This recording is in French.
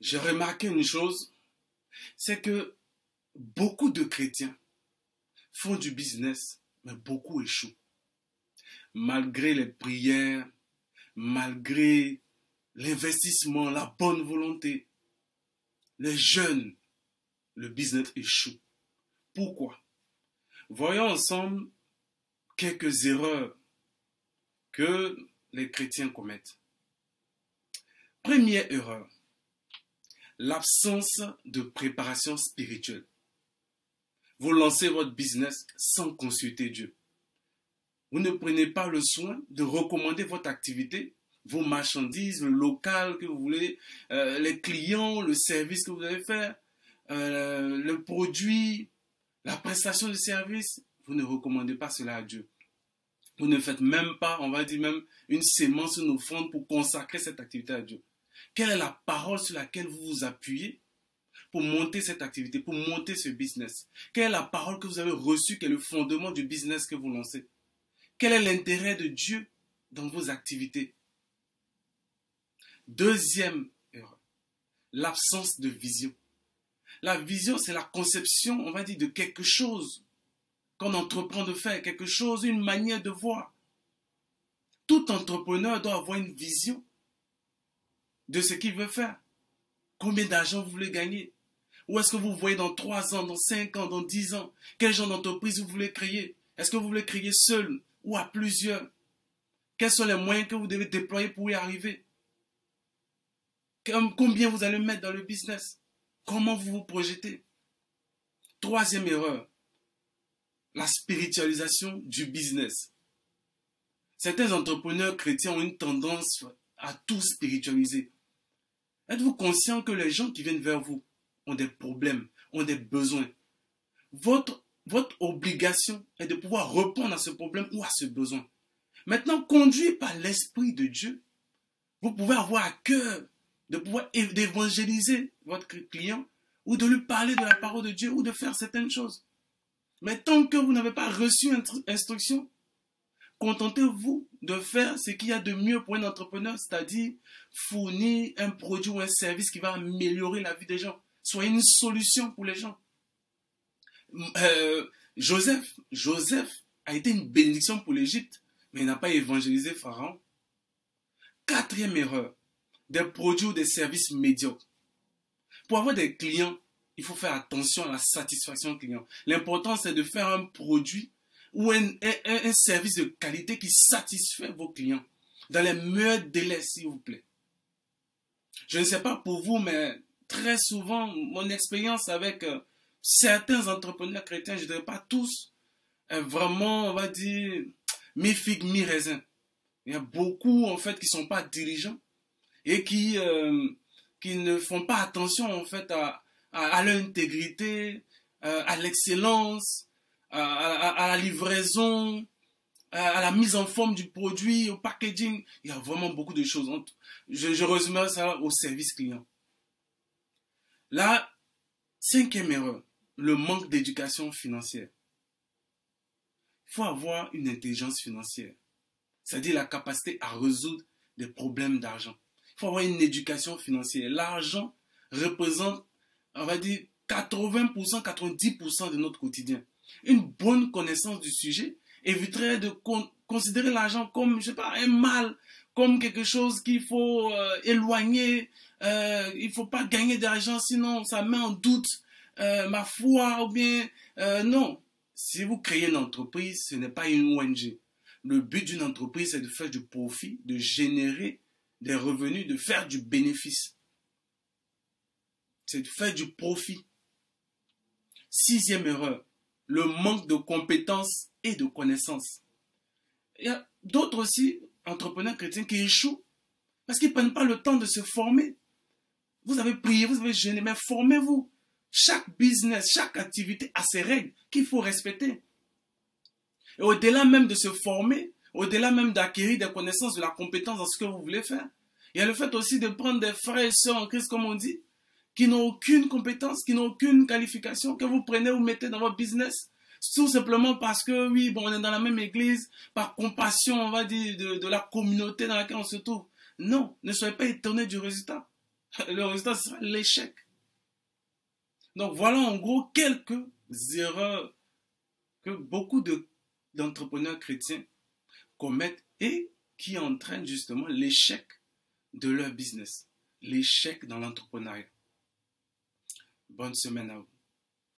J'ai remarqué une chose, c'est que beaucoup de chrétiens font du business, mais beaucoup échouent. Malgré les prières, malgré l'investissement, la bonne volonté, les jeunes, le business échoue. Pourquoi? Voyons ensemble quelques erreurs que les chrétiens commettent. Première erreur, l'absence de préparation spirituelle. Vous lancez votre business sans consulter Dieu. Vous ne prenez pas le soin de recommander votre activité, vos marchandises, le local que vous voulez, les clients, le service que vous allez faire, le produit, la prestation de service. Vous ne recommandez pas cela à Dieu. Vous ne faites même pas, on va dire même, une sémence, une offrande pour consacrer cette activité à Dieu. Quelle est la parole sur laquelle vous vous appuyez pour monter cette activité, pour monter ce business? Quelle est la parole que vous avez reçue, qui est le fondement du business que vous lancez? Quel est l'intérêt de Dieu dans vos activités? Deuxième erreur, l'absence de vision. La vision, c'est la conception, on va dire, de quelque chose qu'on entreprend de faire, quelque chose, une manière de voir. Tout entrepreneur doit avoir une vision de ce qu'il veut faire. Combien d'argent vous voulez gagner? Où est-ce que vous voyez dans 3 ans, dans 5 ans, dans 10 ans? Quel genre d'entreprise vous voulez créer? Est-ce que vous voulez créer seul ou à plusieurs? Quels sont les moyens que vous devez déployer pour y arriver? Combien vous allez mettre dans le business? Comment vous vous projetez? Troisième erreur, la spiritualisation du business. Certains entrepreneurs chrétiens ont une tendance à tout spiritualiser. Êtes-vous conscient que les gens qui viennent vers vous ont des problèmes, ont des besoins? Votre obligation est de pouvoir répondre à ce problème ou à ce besoin. Maintenant, conduit par l'Esprit de Dieu, vous pouvez avoir à cœur de pouvoir d'évangéliser votre client ou de lui parler de la parole de Dieu ou de faire certaines choses. Mais tant que vous n'avez pas reçu instruction, contentez-vous de faire ce qu'il y a de mieux pour un entrepreneur, c'est-à-dire fournir un produit ou un service qui va améliorer la vie des gens. Soyez une solution pour les gens. Joseph a été une bénédiction pour l'Égypte, mais il n'a pas évangélisé Pharaon. Quatrième erreur, des produits ou des services médiocres. Pour avoir des clients, il faut faire attention à la satisfaction client. L'important, c'est de faire un produit ou un service de qualité qui satisfait vos clients dans les meilleurs délais, s'il vous plaît. Je ne sais pas pour vous, mais très souvent, mon expérience avec certains entrepreneurs chrétiens, je ne dirais pas tous, vraiment, on va dire, mi-figue, mi-raisin. Il y a beaucoup, en fait, qui ne sont pas dirigeants et qui ne font pas attention, en fait, à leur intégrité, à l'excellence, à la livraison, à la mise en forme du produit, au packaging. Il y a vraiment beaucoup de choses. Je résume ça au service client. La cinquième erreur, le manque d'éducation financière. Il faut avoir une intelligence financière, c'est-à-dire la capacité à résoudre des problèmes d'argent. Il faut avoir une éducation financière. L'argent représente, on va dire, 80%, 90% de notre quotidien. Une bonne connaissance du sujet éviterait de considérer l'argent comme, je sais pas, un mal, comme quelque chose qu'il faut éloigner. Il ne faut pas gagner d'argent, sinon ça met en doute ma foi, ou bien non. Si vous créez une entreprise, ce n'est pas une ONG. Le but d'une entreprise, c'est de faire du profit, de générer des revenus, de faire du bénéfice. C'est de faire du profit. Sixième erreur, le manque de compétences et de connaissances. Il y a d'autres aussi, entrepreneurs chrétiens, qui échouent parce qu'ils ne prennent pas le temps de se former. Vous avez prié, vous avez jeûné, mais formez-vous. Chaque business, chaque activité a ses règles qu'il faut respecter. Et au-delà même de se former, au-delà même d'acquérir des connaissances, de la compétence dans ce que vous voulez faire, il y a le fait aussi de prendre des frères et sœurs en Christ, comme on dit, qui n'ont aucune compétence, qui n'ont aucune qualification, que vous prenez, vous mettez dans votre business, tout simplement parce que, oui, bon, on est dans la même église, par compassion, on va dire, de la communauté dans laquelle on se trouve. Non, ne soyez pas étonnés du résultat. le résultat sera l'échec. Donc voilà en gros quelques erreurs que beaucoup d'entrepreneurs chrétiens commettent et qui entraînent justement l'échec de leur business, l'échec dans l'entrepreneuriat. Bonne semaine à vous.